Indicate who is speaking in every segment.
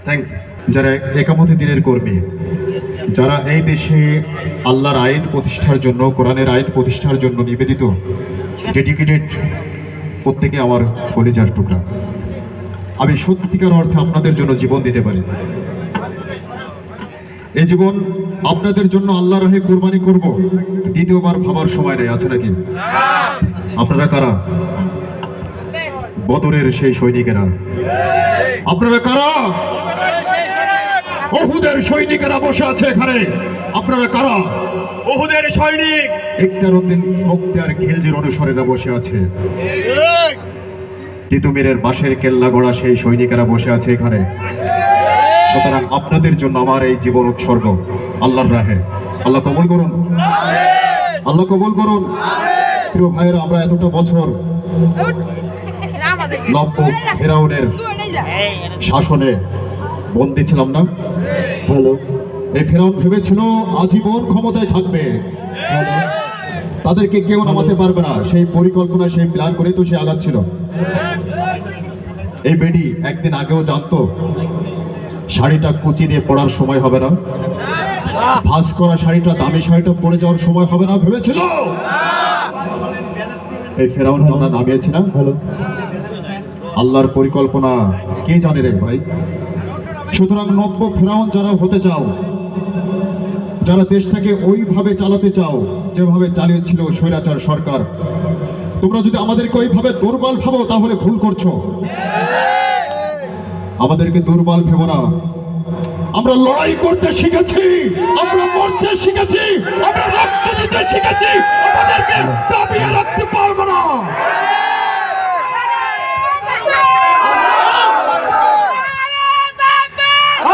Speaker 1: Thank যারা একামতে দিনের কর্মী, যারা এই দেশে আল্লাহর আইন প্রতিষ্ঠার জন্য, কোরআনের আইন প্রতিষ্ঠার জন্য নিবেদিত, ডেডিকেটেড, প্রত্যেকে আমার কলিজার টুকরা। আমি সত্যিকার অর্থে আপনাদের জন্য জীবন দিতে পারি। এই জীবন আপনাদের জন্য আল্লাহর রাহে কুরবানি করব, দ্বিতীয়বার ভাবার সময় নেই। আছে নাকি? আপনারা কারা? বদরের সেই সৈনিকেরা। আপনারা কারা? ওহুদের সৈনিকেরা বসে আছে এখানে। আপনারা কারা?
Speaker 2: ওহুদের সৈনিক
Speaker 1: ইখতিয়ারউদ্দিন মুখতিয়ার খিলজির অনুসারীরা বসে আছে। তিতুমিরের বাঁশের কেল্লা গড়া সেই সৈনিকেরা বসে আছে এখানে। সুতরাং আপনাদের জন্য আমার এই জীবন উৎসর্গ আল্লাহর রাহে। আল্লাহ কবুল করুন, আল্লাহ কবুল করুন। প্রিয় ভাইয়েরা, আমরা এতটা বছর নব্য ফেরাউনের শাসনে বন্দী ছিলাম না?
Speaker 3: ভালো।
Speaker 1: এই ফেরাউন ভেবেছিল আজীবন ক্ষমতায় থাকবে, তাদেরকে কেউ নামাতে পারবে না। সেই পরিকল্পনা, সেই প্ল্যান করে তো সে আগাচ্ছিল। এই বেডি একদিন আগেও জানতো শাড়িটা কুচি দিয়ে পড়ার সময় হবে না, ভাঁজ করা শাড়িটা, দামি শাড়িটা পরে যাওয়ার সময় হবে না ভেবেছিল। এই ফেরাউন আমরা নামিয়েছি না?
Speaker 3: ভালো।
Speaker 1: আল্লাহর পরিকল্পনা কে জানে রে ভাই। সুতরাং নব্য ফেরাউন যারা হতে চাও, যারা দেশটাকে ওইভাবে চালাতে চাও যেভাবে চালিয়েছিল স্বৈরাচার সরকার, তোমরা যদি আমাদেরকে ওইভাবে দুর্বল ভাবো তাহলে ভুল করছো। আমাদেরকে দুর্বল ভেবো না। আমরা লড়াই করতে শিখেছি, আমরা মরতে শিখেছি, আমরা রক্ত দিতে শিখেছি। আমাদেরকে দাবিয়ে রাখতে পারবো না।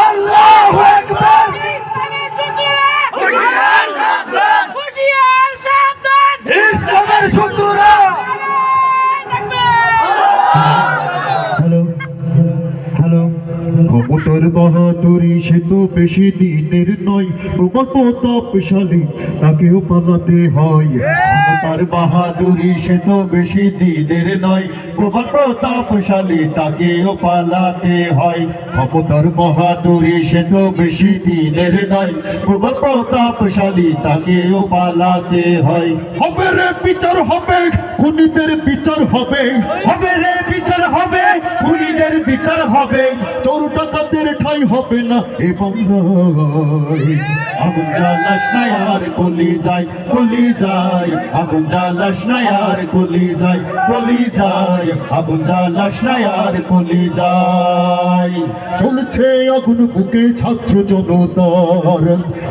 Speaker 2: আল্লাহু আকবার। ইসলামের শত্রুরা
Speaker 3: হ্যালো হ্যালো।
Speaker 1: ক্ষমতার বাহাদুরি সে তো বেশি দিনের নয়, প্রবল প্রতাপশালী তাকেও পালাতে হয়। ক্ষমতার বাহাদুরি সে তো বেশি দিনের নয়, প্রবল প্রতাপশালী তাকেও পালাতে হয়। ক্ষমতার বাহাদুরি সে তো বেশি দিনের নয়, প্রবল প্রতাপশালী তাকেও পালাতে হয়। হবে রে বিচার হবে, খুনিদের বিচার হবে,
Speaker 2: হবে রে বিচার হবে, খুনিদের বিচার হবে।
Speaker 1: চোর ডাকাতের ঠাঁই হবে না এ বাংলায়।
Speaker 2: আগুন জ্বালাস না আর কলি যায়, কলি যায়। আগুন জ্বালাস না আর কলি যায়, কলি যায়। আগুন জ্বালাস না আর কলি যায়।
Speaker 1: চলছে আগুন বুকে ছাত্র জনতার,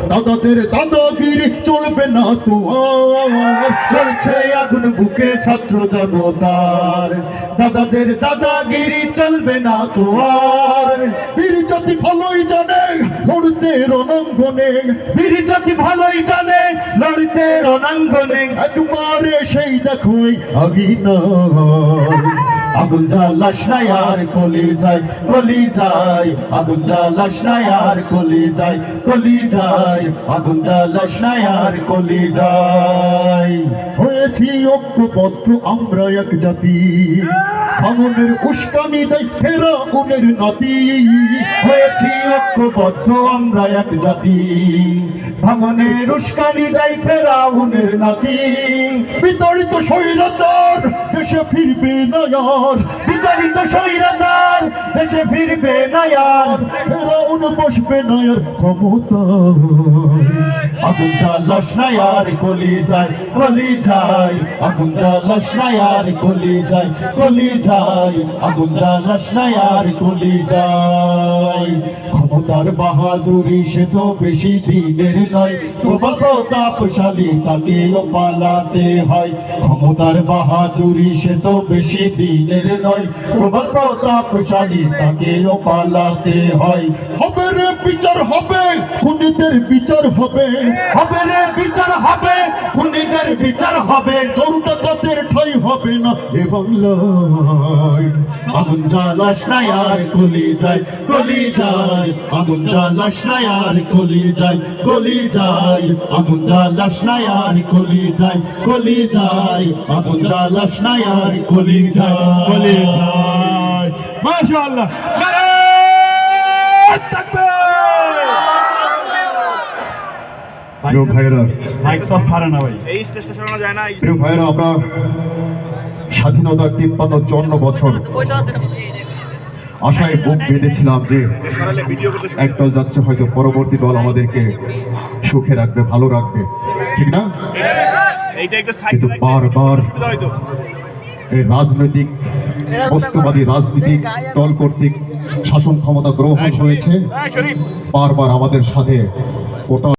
Speaker 1: দাদাদের দাদাগিরি চলবে না তো আর।
Speaker 2: চলছে আগুন বুকে ছাত্র জনতার, দাদাদের দাদাগিরি চলবে না তো আর।
Speaker 1: বীর জাতি ভালোই জানে লড়তে রণাঙ্গনে,
Speaker 2: বীর জাতি ভালোই জানে লড়তে রণাঙ্গনে।
Speaker 1: একবারে সেই দেখো আগি না।
Speaker 2: আগুন জ্বালাস না আর কলি যায়, কলি যায়। আগুন জ্বালাস না আর কলি যায়, কলি যায়। আগুন জ্বালাস না আর কলি যায়।
Speaker 1: হয়েছি ঐক্যবদ্ধ আমরা এক জাতি, ভাঙনের উস্কানি দেয় ফেরাউনের নাতি।
Speaker 2: হয়েছি ঐক্যবদ্ধ আমরা এক জাতি, ভাঙনের উস্কানি দেয় ফেরাউনের নাতি।
Speaker 1: বিতাড়িত স্বৈরাচার দেশে ফিরবে না আর,
Speaker 2: বিতাড়িত স্বৈরাচার দেশে ফিরবে না আর।
Speaker 1: ফেরাউন বসবে না আর ক্ষমতায়।
Speaker 2: আগুন জ্বালাস না আর কলি যায়, কলি যায়। আগুন জ্বালাস না আর কলি যায়, কলি যায়। আগুন জ্বালাস না আর কলি যায়। ক্ষমতার বাহাদুরি সে তো বেশি দিনের নয়, প্রবল প্রতাপশালী তাকেও পালাতে হয়। ক্ষমতার বাহাদুরি সে তো বেশি দিনের নয়, প্রবল প্রতাপশালী তাকেও পালাতে হয়।
Speaker 1: হবে রে বিচার হবে, খুনিদের বিচার হবে,
Speaker 2: হবে রে বিচার হবে, খুনিদের বিচার হবে।
Speaker 1: চোর ডাকাতের ঠাঁই হবে না এ বাংলায়।
Speaker 2: আগুন জ্বালাস না আর কলি যায়, কলি যায়। আগুন জ্বালাস না আর কলি যায়, কলি যায়। আগুন জ্বালাস না আর কলি যায়, কলি যায়। আগুন জ্বালাস না আর কলি যায়, কলি যায়। মাশাআল্লাহ।
Speaker 1: প্রিয় ভাইয়েরা,
Speaker 2: মাইক তো ছাড়ে না ভাই।
Speaker 4: এই স্টেজটা সরানো যায় না।
Speaker 1: প্রিয় ভাইয়েরা, আমরা স্বাধীনতার 53 বছর আশায় বুক বেঁধেছিলাম যে
Speaker 4: সরালে ভিডিও করতে
Speaker 1: একদল যাচ্ছে, হয়তো পরবর্তী দল আমাদেরকে সুখে রাখবে, ভালো রাখবে, ঠিক না?
Speaker 4: এইটা একটা সাইড
Speaker 1: কিন্তু বারবার
Speaker 4: হয়তো
Speaker 1: এই রাজনৈতিক বস্তুবাদী রাজনীতিক দল কর্তৃক শাসন ক্ষমতা গ্রহণ হয়েছে,
Speaker 4: শরীফ
Speaker 1: বারবার আমাদের সাথে কোটা